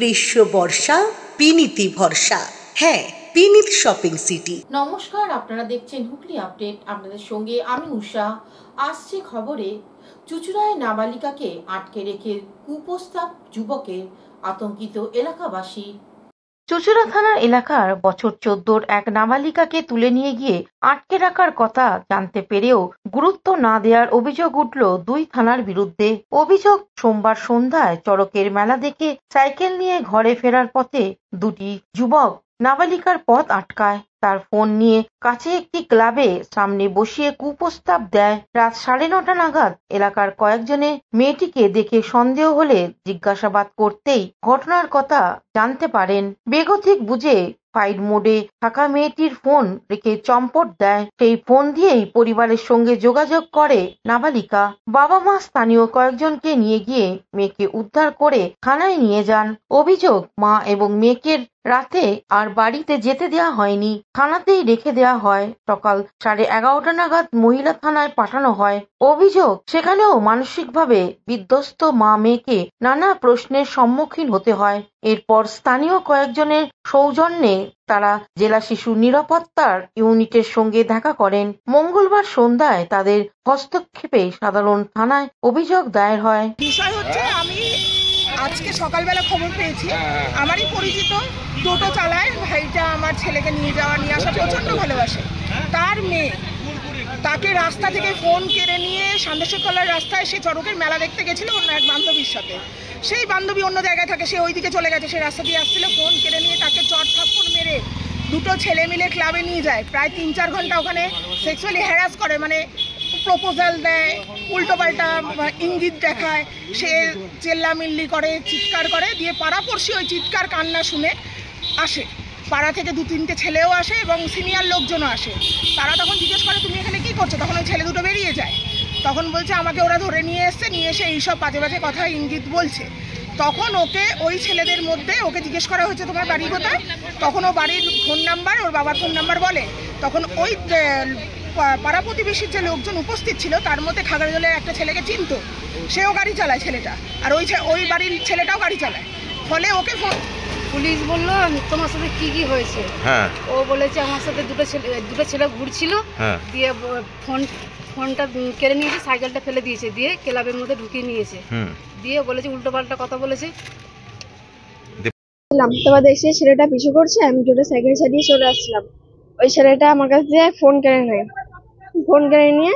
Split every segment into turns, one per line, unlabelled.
গ্রীষ্ম বর্ষা বিনীতি ভরসা। হ্যাঁ, বিনীত শপিং সিটি।
নমস্কার, আপনারা দেখছেন হুগলি আপডেট। আপনাদের সঙ্গে আমি উষা। আসছে খবরে, চুঁচুড়ায় নাবালিকাকে আটকে রেখে কুপ্রস্তাব যুবকের, আতঙ্কিত এলাকাবাসী।
চুঁচুড়া থানার এলাকার বছর 14-র এক নাবালিকাকে তুলে নিয়ে গিয়ে আটকে রাখার কথা জানতে পেরেও গুরুত্ব না দেওয়ার অভিযোগ উঠল দুই থানার বিরুদ্ধে। অভিযোগ, সোমবার সন্ধ্যায় চড়কের মেলা দেখে সাইকেল নিয়ে ঘরে ফেরার পথে দুটি যুবক নাবালিকার পথ আটকায়। তার ফোন নিয়ে কাছে একটি ক্লাবে সামনে বসিয়ে কুপ্রস্তাব দেয়। রাত 9:30 নাগাদ এলাকার কয়েকজনে মেয়েটিকে দেখে সন্দেহ হলে জিজ্ঞাসাবাদ করতেই ঘটনার কথা জানতে পারেন। বেগতিক বুঝে ফাইট মোডে থাকা মেয়েটির ফোন রেখে চম্পট দেয়। সেই ফোন দিয়েই পরিবারের সঙ্গে যোগাযোগ করে নাবালিকা। বাবা মা স্থানীয় কয়েকজনকে নিয়ে গিয়ে মেয়েকে উদ্ধার করে থানায় নিয়ে যান। অভিযোগ, মা এবং মেয়েকে রাতে আর বাড়িতে যেতে দেওয়া হয়নি, থানাতেই রেখে দেওয়া হয়। সকাল 11:30 নাগাদ মহিলা থানায় পাঠানো হয়। অভিযোগ, সেখানেও মানসিকভাবে বিধ্বস্ত মা মেয়েকে নানা প্রশ্নের সম্মুখীন হতে হয়। এরপর স্থানীয় কয়েকজনের সৌজন্যে তারা জেলা শিশু নিরাপত্তার ইউনিটের সঙ্গে দেখা করেন। মঙ্গলবার সন্ধ্যায় তাদের হস্তক্ষেপে সাধারণ থানায় অভিযোগ দায়ের হয়।
বিষয় হচ্ছে, আমি আজকে সকালবেলা খবর পেয়েছি, আমারই পরিচিত টোটো চালায় ভাইটা আমার ছেলেকে নিয়ে আসা প্রচণ্ড ভালোবাসে। তার মেয়ে তাকে রাস্তা থেকে ফোন কেড়ে নিয়ে সান্দেশ্বরতলার রাস্তায় সে চড়কের মেলা দেখতে গেছিল অন্য এক বান্ধবীর সাথে। সেই বান্ধবী অন্য জায়গায় থাকে, সে ওইদিকে চলে গেছে, সে রাস্তা দিয়ে আসছিল, ফোন কেড়ে নিয়ে তাকে চট থাপ্পড় মেরে দুটো ছেলে মিলে ক্লাবে নিয়ে যায়। প্রায় 3-4 ঘন্টা ওখানে সেক্সুয়ালি হ্যারাস করে, মানে প্রপোজাল দেয়, উল্টোপাল্টা ইঙ্গিত দেখায়, সে চেল্লামিল্লি করে, চিৎকার করে, দিয়ে পাড়াপড়শি ওই চিৎকার কান্না শুনে আসে। পাড়া থেকে 2-3টে ছেলেও আসে এবং সিনিয়র লোকজনও আসে। তারা তখন জিজ্ঞেস করে, তুমি এখানে কি করছো? তখন ওই ছেলে দুটো বেরিয়ে যায়। তখন বলছে, আমাকে ওরা ধরে নিয়ে এসে এইসব বাজে বাজে কথা ইঙ্গিত বলছে। তখন ওকে ওই ছেলেদের মধ্যে ওকে জিজ্ঞেস করা হয়েছে, তোমার বাড়ি কোথায়? তখন ও বাড়ির ফোন নাম্বার, ওর বাবার ফোন নাম্বার বলে। তখন ওই পাড়া প্রতিবেশীর যে লোকজন উপস্থিত ছিল তার মধ্যে খাগড়াজলের একটা ছেলেকে চিনতো, সেও গাড়ি চালায় ছেলেটা, আর ওই বাড়ির ছেলেটাও গাড়ি চালায়। ফলে ওকে
পুলিশ বললো, তোমার সাথে কি কি হয়েছে? ও বলেছে, আমার সাথে দুটো ছেলে ঘুরছিল, দিয়ে ফোনটা কেড়ে নিয়েছে, সাইকেলটা ফেলে দিয়েছে, দিয়ে ক্লাবের মধ্যে ঢুকিয়ে নিয়েছে, দিয়ে বলেছে উল্টো পাল্টা কথা বলেছে।
তারপর দেখছি ছেলেটা পিছু করছে, আমি দুটো সাইকেল চালিয়ে চলে আসছিলাম। ওই ছেলেটা আমার কাছ দিয়ে ফোন কেড়ে নেয়। ফোন কেড়ে নিয়ে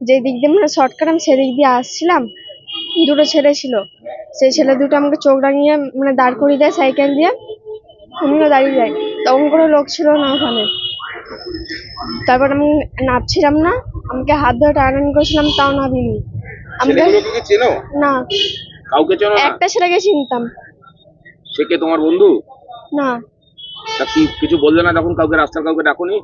যে দিক দিয়ে মানে শর্টকাট, আমি সেদিক দিয়ে আসছিলাম, দুটো ছেলে ছিল, সেই ছেলে দুটো আমাকে চোখ রাঙিয়ে মানে দাঁড় করিয়ে দেয় সাইকেল দিয়ে, আমিও দাঁড়িয়ে যাই। তখন কোনো লোক ছিল না ওখানে। তারপর আমি নামছিলাম না, আমাকে হাত ধরে টানাটানি করেছিলাম, তাও নামিনি। না, একটা ছেলেকে চিনতাম।
সে কে, তোমার বন্ধু?
না।
কিছু বললে না তখন? কাউকে রাস্তার কাউকে ডাকুনি?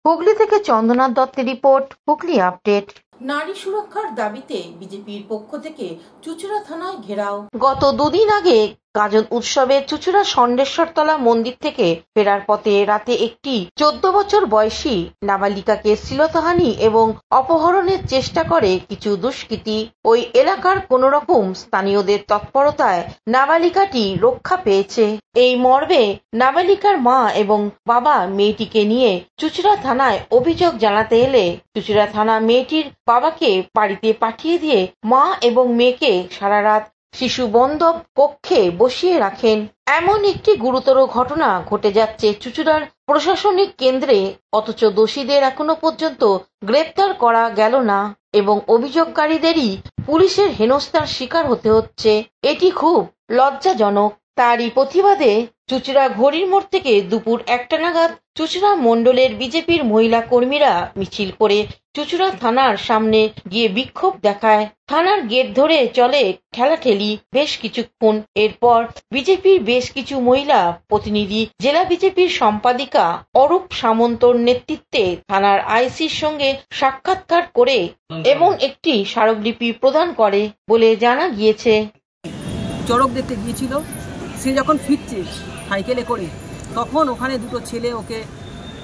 হুগলি থেকে চন্দ্রনাথ দত্তের রিপোর্ট, হুগলি আপডেট।
নারী সুরক্ষার দাবিতে বিজেপির পক্ষ থেকে চুঁচুড়া থানায় ঘেরাও।
গত 2 দিন আগে গাজন উৎসবে চুঁচুড়া ষণ্ডেশ্বরতলা মন্দির থেকে ফেরার পথে রাতে একটি 14 বছর বয়সী নাবালিকাকে শ্লীলতাহানি এবং অপহরণের চেষ্টা করে কিছু দুষ্কৃতী। ওই এলাকার কোনো রকম স্থানীয়দের তৎপরতায় নাবালিকাটি রক্ষা পেয়েছে। এই মর্মে নাবালিকার মা এবং বাবা মেয়েটিকে নিয়ে চুঁচুড়া থানায় অভিযোগ জানাতে এলে চুঁচুড়া থানা মেয়েটির বাবাকে বাড়িতে পাঠিয়ে দিয়ে মা এবং মেয়েকে সারা রাত শিশু বন্ধব কক্ষে বসিয়ে রাখেন। এমন একটি গুরুতর ঘটনা ঘটে যাচ্ছে চুঁচুড়ার প্রশাসনিক কেন্দ্রে, অথচ দোষীদের এখনো পর্যন্ত গ্রেপ্তার করা গেল না এবং অভিযোগকারীদেরই পুলিশের হেনস্থার শিকার হতে হচ্ছে। এটি খুব লজ্জাজনক। তারই প্রতিবাদে চুঁচুড়া ঘড়ির মোড় থেকে দুপুর 1টা নাগাদ চুঁচুড়া মণ্ডলের বিজেপির মহিলা কর্মীরা মিছিল করে চুঁচুড়া থানার সামনে গিয়ে বিক্ষোভ দেখায়। থানার গেট ধরে চলে ঠেলাঠেলি বেশ কিছুক্ষণ। এরপর বিজেপির বেশ কিছু মহিলা প্রতিনিধি জেলা বিজেপির সম্পাদিকা অরূপ সামন্তর নেতৃত্বে থানার আইসির সঙ্গে সাক্ষাৎকার করে এবং একটি স্মারকলিপি প্রদান করে বলে জানা গিয়েছে।
চড়ক দেখতে গিয়েছিল, সে যখন ফিরছে সাইকেলে করে, তখন ওখানে দুটো ছেলে ওকে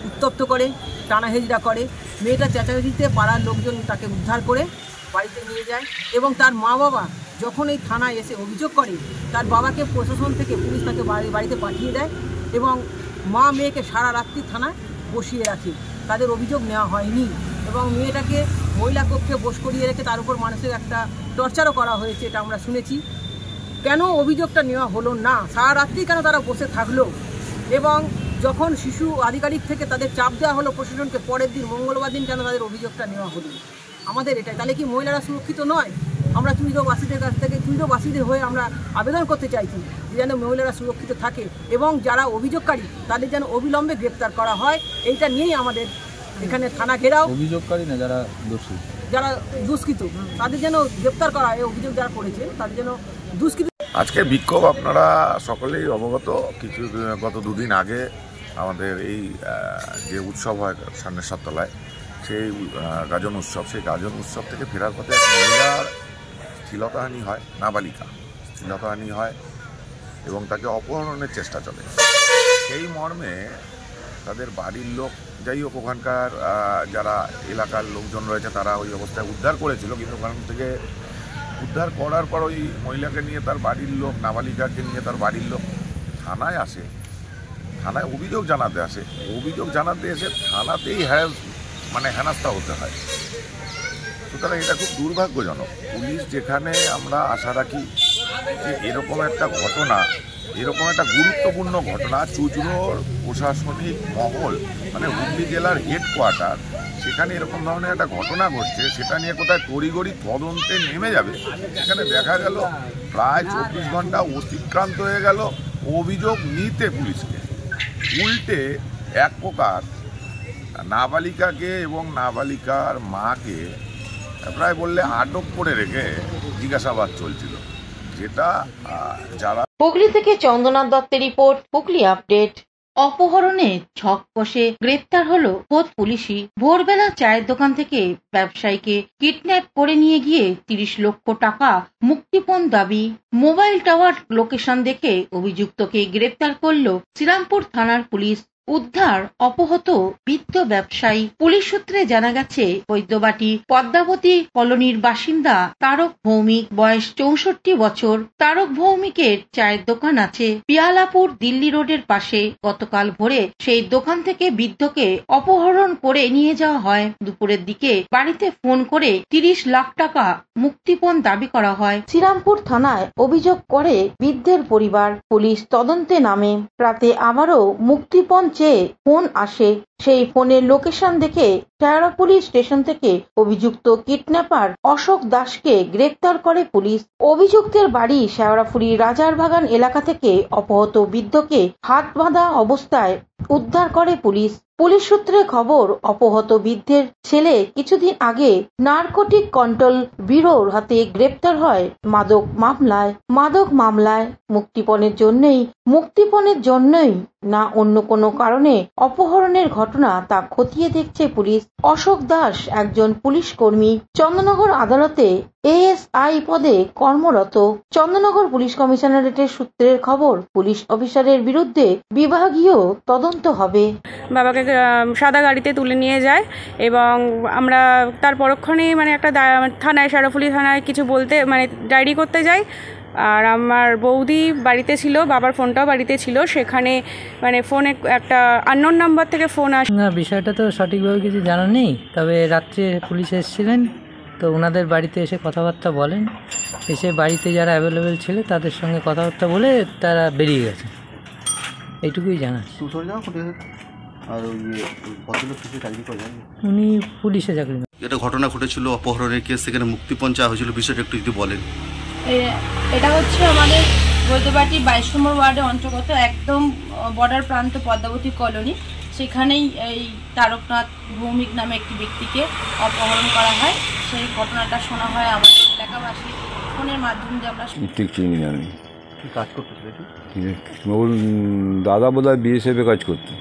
উত্তপ্ত করে, টানা হেজড়া করে। মেয়েটা চেঁচামেচিতে পাড়ার লোকজন তাকে উদ্ধার করে বাড়িতে নিয়ে যায় এবং তার মা বাবা যখন এই থানায় এসে অভিযোগ করে, তার বাবাকে প্রশাসন থেকে পুলিশ তাকে বাড়িতে পাঠিয়ে দেয় এবং মা মেয়েকে সারা রাত্রি থানায় বসিয়ে রাখে। তাদের অভিযোগ নেওয়া হয়নি এবং মেয়েটাকে মহিলা কক্ষে বস করিয়ে রেখে তার উপর মানসিক একটা টর্চারও করা হয়েছে, এটা আমরা শুনেছি। কেন অভিযোগটা নেওয়া হলো না? সারা রাত্রি কেন তারা বসে থাকলো? এবং যখন শিশু আধিকারিক থেকে তাদের চাপ দেওয়া হলো প্রশাসনকে, পরের দিন মঙ্গলবার দিন কেন তাদের অভিযোগটা নেওয়া হলো? আমাদের এটাই, তাহলে কি মহিলারা সুরক্ষিত নয়? আমরা চুইরবাসীদের কাছ থেকে, চুইরবাসীদের হয়ে আমরা আবেদন করতে চাইছি যেন মহিলারা সুরক্ষিত থাকে এবং যারা অভিযোগকারী তাদের যেন অবিলম্বে গ্রেপ্তার করা হয়। এইটা নিয়েই আমাদের এখানে থানা ঘেরাও।
অভিযোগকারী না, যারা দোষী,
যারা দুষ্কৃত তাদের যেন গ্রেপ্তার করা হয়, অভিযোগ যারা করেছে তাদের যেন দুষ্কৃত।
আজকে বিক্ষোভ আপনারা সকলেই অবগত। গত দুদিন আগে আমাদের এই যে উৎসব হয় সান্নেশ্বর তলায়, সেই গাজন উৎসব, সেই গাজন উৎসব থেকে ফেরার পথে এক মহিলার শ্লীলতাহানি হয়, নাবালিকা শ্লীলতাহানি হয় এবং তাকে অপহরণের চেষ্টা চলে। সেই মর্মে তাদের বাড়ির লোক, যাই হোক ওখানকার যারা এলাকার লোকজন রয়েছে তারা ওই অবস্থায় উদ্ধার করেছিল, কিন্তু ওখান থেকে উদ্ধার করার পর ওই মহিলাকে নিয়ে তার বাড়ির লোক, নাবালিকাকে নিয়ে তার বাড়ির লোক থানায় আসে, থানায় অভিযোগ জানাতে আসে। অভিযোগ জানাতে এসে থানাতেই হেনস্থা হতে হয়। সুতরাং এটা খুব দুর্ভাগ্যজনক। পুলিশ যেখানে আমরা আশা রাখি যে এরকম একটা ঘটনা, এরকম একটা গুরুত্বপূর্ণ ঘটনা, চুঁচুড়ার প্রশাসনিক মহল মানে হুগলি জেলার হেডকোয়ার্টার, সেখানে এরকম ধরনের একটা ঘটনা ঘটছে, সেটা নিয়ে কোথায় তড়িঘড়ি তদন্তে নেমে যাবে, সেখানে দেখা গেল প্রায় 24 ঘন্টা অতিক্রান্ত হয়ে গেল অভিযোগ নিতে পুলিশকে। উল্টে এক প্রকার নাবালিকাকে এবং নাবালিকার মাকে প্রায় বললে আটক করে রেখে জিজ্ঞাসাবাদ চলছিল, যেটা যারা।
হুগলি থেকে চন্দ্রনাথ দত্তের রিপোর্ট, হুগলি আপডেট। অপহরণে ছক কষে গ্রেপ্তার হলো খোদ পুলিশই। ভোরবেলা চায়ের দোকান থেকে ব্যবসায়ীকে কিডন্যাপ করে নিয়ে গিয়ে 30 লক্ষ টাকা মুক্তিপণ দাবি। মোবাইল টাওয়ার লোকেশন দেখে অভিযুক্তকে গ্রেপ্তার করল শ্রীরামপুর থানার পুলিশ। উদ্ধার অপহত বৃদ্ধ ব্যবসায়ী। পুলিশ সূত্রে জানা গেছে, বৈদ্যবাটি পদ্মাবতী কলোনির বাসিন্দা তারক ভৌমিক, বয়স 64 বছর। তারক ভৌমিকের চায়ের দোকান আছে পিয়ালাপুর দিল্লি রোডের পাশে। গতকাল ভোরে সেই দোকান থেকে বৃদ্ধকে অপহরণ করে নিয়ে যাওয়া হয়। দুপুরের দিকে বাড়িতে ফোন করে 30 লাখ টাকা মুক্তিপণ দাবি করা হয়। শ্রীরামপুর থানায় অভিযোগ করে বৃদ্ধের পরিবার। পুলিশ তদন্তে নামে। রাতে আবারও মুক্তিপণ চেয়ে ফোন আসে। সেই ফোনের লোকেশন দেখে শেওড়া পুলিশ স্টেশন থেকে অভিযুক্ত কিডন্যাপার অশোক দাসকে গ্রেপ্তার করে পুলিশ। অভিযুক্তের বাড়ি শেওড়াফুলি রাজারবাগান এলাকা থেকে অপহত বৃদ্ধকে হাত বাঁধা অবস্থায় উদ্ধার করে পুলিশ। পুলিশ সূত্রে খবর, অপহত বৃদ্ধের ছেলে কিছুদিন আগে নার্কোটিক কন্ট্রোল ব্যুরোর হাতে গ্রেপ্তার হয় মাদক মামলায়। মুক্তিপণের জন্যই না অন্য কোনো কারণে অপহরণের ঘটনা তা খতিয়ে দেখছে পুলিশ। অশোক দাস একজন পুলিশ কর্মী, চন্দননগর আদালতে এএসআই পদে কর্মরত। চন্দননগর পুলিশ কমিশনারেটের সূত্রের খবর, পুলিশ অফিসারের বিরুদ্ধে বিভাগীয় তদন্ত হবে।
বাবাকে সাদা গাড়িতে তুলে নিয়ে যায় এবং আমরা তার পরক্ষণেই একটা থানায়, শেওড়াফুলি থানায় কিছু বলতে ডায়েরি করতে যাই। আর আমার বৌদি বাড়িতে ছিল, বাবার ফোনটাও বাড়িতে ছিল। সেখানে ফোনে একটা আননোন নাম্বার থেকে ফোন আসে।
না, বিষয়টা তো সঠিকভাবে কিছু জানা নেই, তবে রাত্রে পুলিশ এসেছিলেন, তো ওনাদের বাড়িতে এসে কথাবার্তা বলেন। এসে বাড়িতে যারা অ্যাভেলেবেল ছিল তাদের সঙ্গে কথাবার্তা বলে তারা বেরিয়ে গেছে, এইটুকুই জানা। উনি পুলিশে চাকরি।
এটা ঘটনা ঘটেছিল, অপহরণের কেস, সেখানে মুক্তিপণ চাওয়া হয়েছিল, বিষয়টা একটু যদি বলেন।
এটা হচ্ছে আমাদের বৈদ্যবাটি 22 নম্বর ওয়ার্ডের অন্তর্গত, একদম বর্ডার প্রান্ত পদ্মাবতী কলোনি। সেখানেই এই তারকনাথ ভৌমিক নামে একটি ব্যক্তিকে অপহরণ করা হয়। সেই ঘটনাটা শোনা হয় আমাদের এলাকাবাসী ফোনের মাধ্যমে দিয়ে। আমরা
ঠিক চিনি আমি কাজ করতে দাদা বোধহয় বিএসএফে কাজ করতো,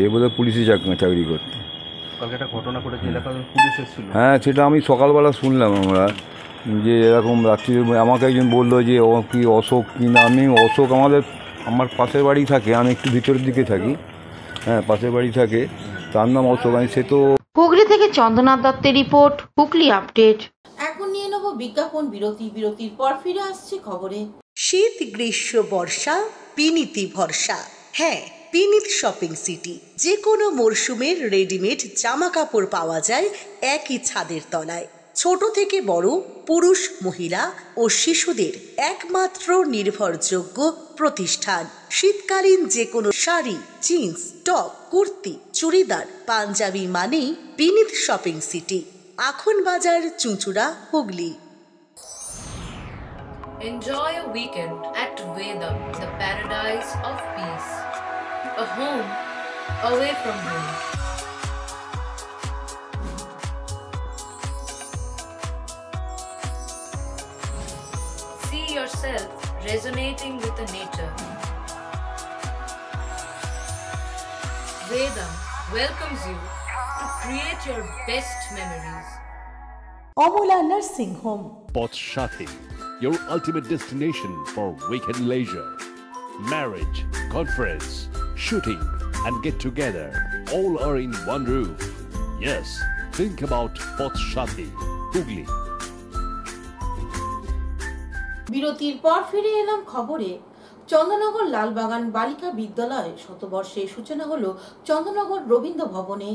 এ বোধহয় পুলিশে চাকরি করতো। হ্যাঁ, সেটা আমি সকালবেলা শুনলাম আমরা যে এরকম রাত্রি আমাকে একজন বললো যে ও কি অশোক কিনা। আমি অশোক আমার পাশের বাড়ি থাকে, আমি একটু ভিতরের দিকে থাকি। হ্যাঁ, পাশের বাড়ি থাকে, তার নাম অশোক। সে তো।
হুগলি থেকে চন্দ্রনাথ দত্তের রিপোর্ট, হুগলি আপডেট।
এখন নিয়ে নেব বিজ্ঞাপন বিরতির পর ফিরে আসছে খবরে।
শীত গ্রীষ্ম বর্ষা বিনীতি ভরসা। হ্যাঁ, বিনীত শপিং সিটি। যে কোনো মরশুমের রেডিমেড জামা কাপড় পাওয়া যায় একই ছাদের তলায়। ছোট থেকে বড়, পুরুষ, মহিলা ও শিশুদের একমাত্র নির্ভরযোগ্য প্রতিষ্ঠান। শীতকালীন যে কোনো শাড়ি, জিন্স, টপ, কুর্তি, চুড়িদার, পাঞ্জাবি মানেই বিনীত শপিং সিটি। আখন বাজার, চুঁচুড়া, Hooghly.
Enjoy a weekend at Vedam, the paradise of peace. A home away from home. See yourself resonating with the nature. Vedam welcomes you to create your best memories.
Amula Nursing Home.
Pothshathi, your ultimate destination for weekend leisure. Marriage, conference, shooting and get together all are in one roof. Yes, think about Pothshathi, Hugli.
বিরতির পর ফিরে এলাম খবরে। চন্দননগর লালবাগান বালিকা বিদ্যালয় শতবর্ষের সূচনা হলো চন্দননগর রবীন্দ্র ভবনে।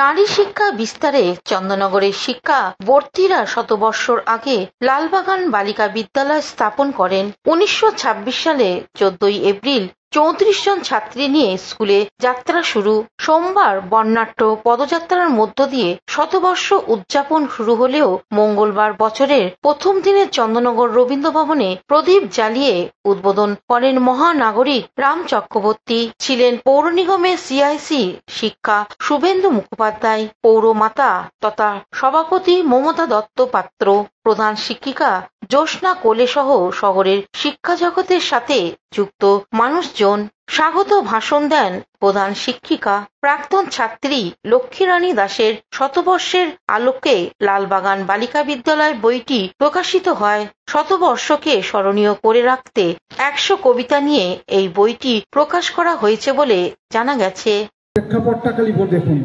নারী শিক্ষা বিস্তারে চন্দননগরের শিক্ষা বর্তীরা শতবর্ষর আগে লালবাগান বালিকা বিদ্যালয় স্থাপন করেন। 1926 সালে 14 এপ্রিল 34 জন ছাত্রী নিয়ে স্কুলে যাত্রা শুরু। সোমবার বর্ণাঢ্য পদযাত্রার মধ্য দিয়ে শতবর্ষ উদযাপন শুরু হলেও মঙ্গলবার বছরের প্রথম দিনে চন্দননগর রবীন্দ্র ভবনে প্রদীপ জ্বালিয়ে উদ্বোধন করেন মহানাগরিক রাম চক্রবর্তী। ছিলেন পৌর নিগমের সিআইসি শিক্ষা শুভেন্দু মুখোপাধ্যায়, পৌরমাতা তথা সভাপতি মমতা দত্ত পাত্র, প্রধান শিক্ষিকা জ্যোৎস্না কোলে সহ শহরের শিক্ষা জগতের সাথে যুক্ত মানুষজন। স্বাগত ভাষণ দেন প্রধান শিক্ষিকা। প্রাক্তন ছাত্রী লক্ষ্মীরানী দাসের শতবর্ষের আলোকে লালবাগান বালিকা বিদ্যালয় বইটি প্রকাশিত হয়। শতবর্ষকে স্মরণীয় করে রাখতে 100 কবিতা নিয়ে এই বইটি প্রকাশ করা হয়েছে বলে জানা গেছে।
প্রেক্ষাপটটা খালি দেখুন,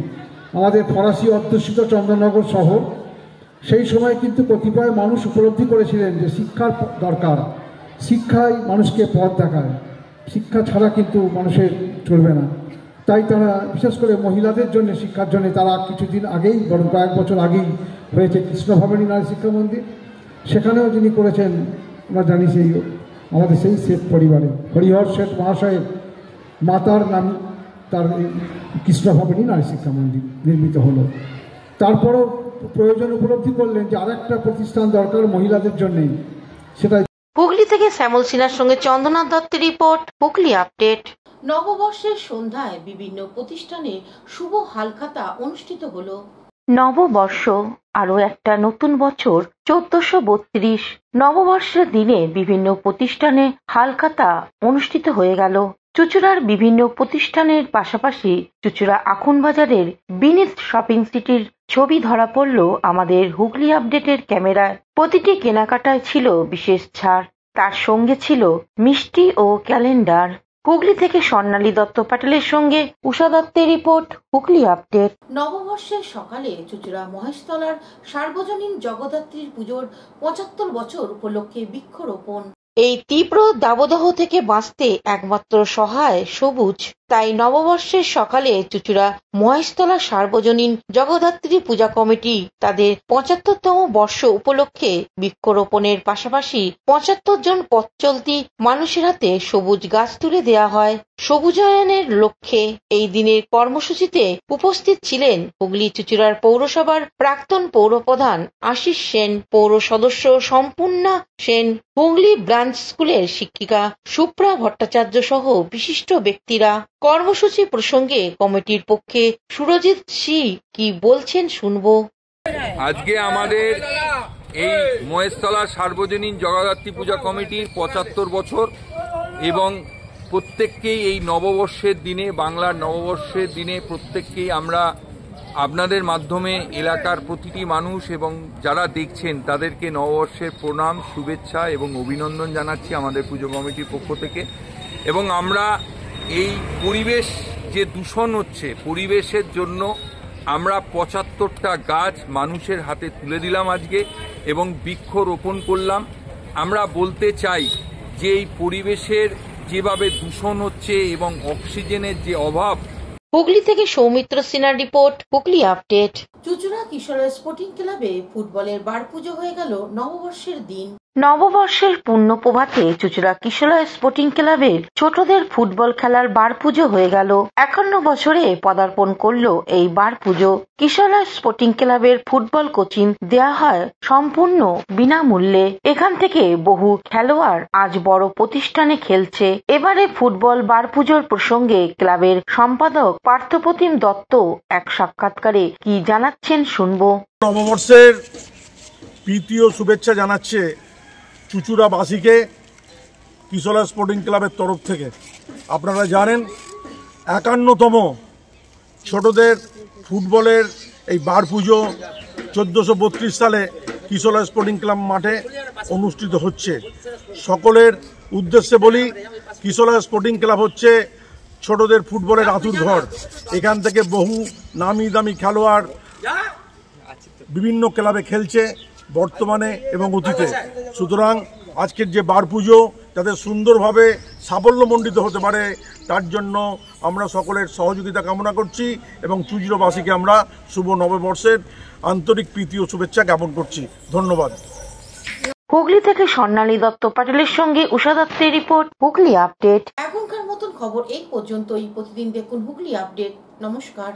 আমাদের ফরাসি অধ্যুষিত চন্দননগর শহর, সেই সময় কিন্তু কতিপয় মানুষ উপলব্ধি করেছিলেন যে শিক্ষার দরকার, শিক্ষাই মানুষকে পথ দেখায়, শিক্ষা ছাড়া কিন্তু মানুষের চলবে না। তাই তারা বিশেষ করে মহিলাদের জন্য শিক্ষার জন্য তারা কিছুদিন আগেই, বরং কয়েক বছর আগেই হয়েছে কৃষ্ণভবানী নারী শিক্ষা মন্দির। সেখানেও যিনি করেছেন আমরা জানি সেই আমাদের সেই শেঠ পরিবারে হরিহর শেঠ মহাশয়ের মাতার নাম তার কৃষ্ণভবানী নারী শিক্ষা মন্দির নির্মিত হলো। তারপরও প্রয়োজন উপলব্ধি করলেন যে আরেকটা প্রতিষ্ঠান দরকার মহিলাদের জন্যই, সেটা।
হুগলি থেকে শ্যামল সিনহার সঙ্গে চন্দনা দত্তের রিপোর্ট, হুগলি আপডেট।
নববর্ষের সন্ধ্যায় বিভিন্ন প্রতিষ্ঠানে শুভ হালখাতা অনুষ্ঠিত হলো।
নববর্ষ, আরো একটা নতুন বছর 1432। নববর্ষের দিনে বিভিন্ন প্রতিষ্ঠানে হালখাতা অনুষ্ঠিত হয়ে গেল। চুঁচুড়ার বিভিন্ন প্রতিষ্ঠানের পাশাপাশি চুঁচুড়া আখন বাজারের বিনীত শপিং সিটির ছবি ধরা পড়ল আমাদের হুগলি আপডেটের ক্যামেরায়। প্রতিটি কেনাকাটায় ছিল বিশেষ ছাড়, তার সঙ্গে ছিল মিষ্টি ও ক্যালেন্ডার। হুগলি থেকে স্বর্ণালী দত্ত প্যাটেলের সঙ্গে উষা দত্তের রিপোর্ট, হুগলি আপডেট।
নববর্ষের সকালে চুঁচুড়া মহেশতলার সার্বজনীন জগদ্ধাত্রীর পুজোর 75 বছর উপলক্ষে বৃক্ষরোপণ।
এই তীব্র দাবদাহ থেকে বাঁচতে একমাত্র সহায় সবুজ। তাই নববর্ষের সকালে চুঁচুড়া মহেশতলা সার্বজনীন জগদ্ধাত্রী পূজা কমিটি তাদের 75তম বর্ষ উপলক্ষে বৃক্ষরোপণের পাশাপাশি 75 জন পথ চলতি মানুষের হাতে সবুজ গাছ তুলে দেওয়া হয় সবুজায়নের লক্ষ্যে। এই দিনের কর্মসূচিতে উপস্থিত ছিলেন হুগলি চুঁচুড়ার পৌরসভার প্রাক্তন পৌরপ্রধান আশিস সেন, পৌর সদস্য সম্পূর্ণা সেন, হুগলি ব্রাঞ্চ স্কুলের শিক্ষিকা সুপ্রা ভট্টাচার্য সহ বিশিষ্ট ব্যক্তিরা। কর্মসূচি প্রসঙ্গে কমিটির পক্ষে সুরজিৎ সি কি বলছেন শুনবো।
আজকে আমাদের এই মহেশতলা সার্বজনীন জগদ্ধাত্রী পূজা কমিটির 75 বছর এবং প্রত্যেককেই এই নববর্ষের দিনে, বাংলার নববর্ষের দিনে প্রত্যেককেই আমরা আপনাদের মাধ্যমে এলাকার প্রতিটি মানুষ এবং যারা দেখছেন তাদেরকে নববর্ষের প্রণাম, শুভেচ্ছা এবং অভিনন্দন জানাচ্ছি আমাদের পুজো কমিটির পক্ষ থেকে। এবং আমরা এই পরিবেশ যে দূষণ হচ্ছে, পরিবেশের জন্য আমরা 75টা গাছ মানুষের হাতে তুলে দিলাম আজকে। এবং বৃক্ষরোপণ করলাম। আমরা বলতে চাই যে এই পরিবেশের যেভাবে দূষণ হচ্ছে এবং অক্সিজেনের যে অভাব।
হুগলি থেকে সৌমিত্র সিনহার রিপোর্ট, হুগলি আপডেট।
চুচুড়া কিশোর স্পোর্টিং ক্লাবে ফুটবলের বার পুজো হয়ে গেল নববর্ষের দিন।
নববর্ষের পূর্ণ প্রভাতে চুচুড়া কিশোর স্পোর্টিং ক্লাবের ছোটদের ফুটবল খেলার বার পুজো হয়ে গেল। 51 বছরে পদার্পণ করলো এই বার পুজো। কিশোর স্পোর্টিং ক্লাবের ফুটবল কোচিং দেয়া হয় সম্পূর্ণ বিনামূল্যে। এখান থেকে বহু খেলোয়াড় আজ বড় প্রতিষ্ঠানে খেলছে। এবারে ফুটবল বার পুজোর প্রসঙ্গে ক্লাবের সম্পাদক পার্থপ্রতিম দত্ত এক সাক্ষাৎকারে কি জানাচ্ছেন শুনবো।
নববর্ষের প্রীতি ও শুভেচ্ছা জানাচ্ছে চুচুড়াবাসীকে কিশোর স্পোর্টিং ক্লাবের তরফ থেকে। আপনারা জানেন 51তম ছোটদের ফুটবলের এই বার পুজো 1432 সালে কিশোর স্পোর্টিং ক্লাব মাঠে অনুষ্ঠিত হচ্ছে। সকলের উদ্দেশ্যে বলি, কিশোর স্পোর্টিং ক্লাব হচ্ছে ছোটদের ফুটবলের আঁতুর ঘর। এখান থেকে বহু নামি দামি খেলোয়াড় বিভিন্ন ক্লাবে খেলছে বর্তমানে এবং অতীতে। সুতরাং আজকের যে বার পুজো যাতে সুন্দরভাবে সাফল্যমণ্ডিত হতে পারে তার জন্য আমরা সকলের সহযোগিতা কামনা করছি এবং চুচুড়াবাসীকে আমরা শুভ নববর্ষের আন্তরিক প্রীতি ও শুভেচ্ছা জ্ঞাপন করছি। ধন্যবাদ।
হুগলি থেকে স্বর্ণালী দত্ত পাটেলের সঙ্গে উষা দত্তের রিপোর্ট, হুগলি আপডেট।
এখনকার মতন খবর এই পর্যন্তই। প্রতিদিন দেখুন হুগলি আপডেট। নমস্কার।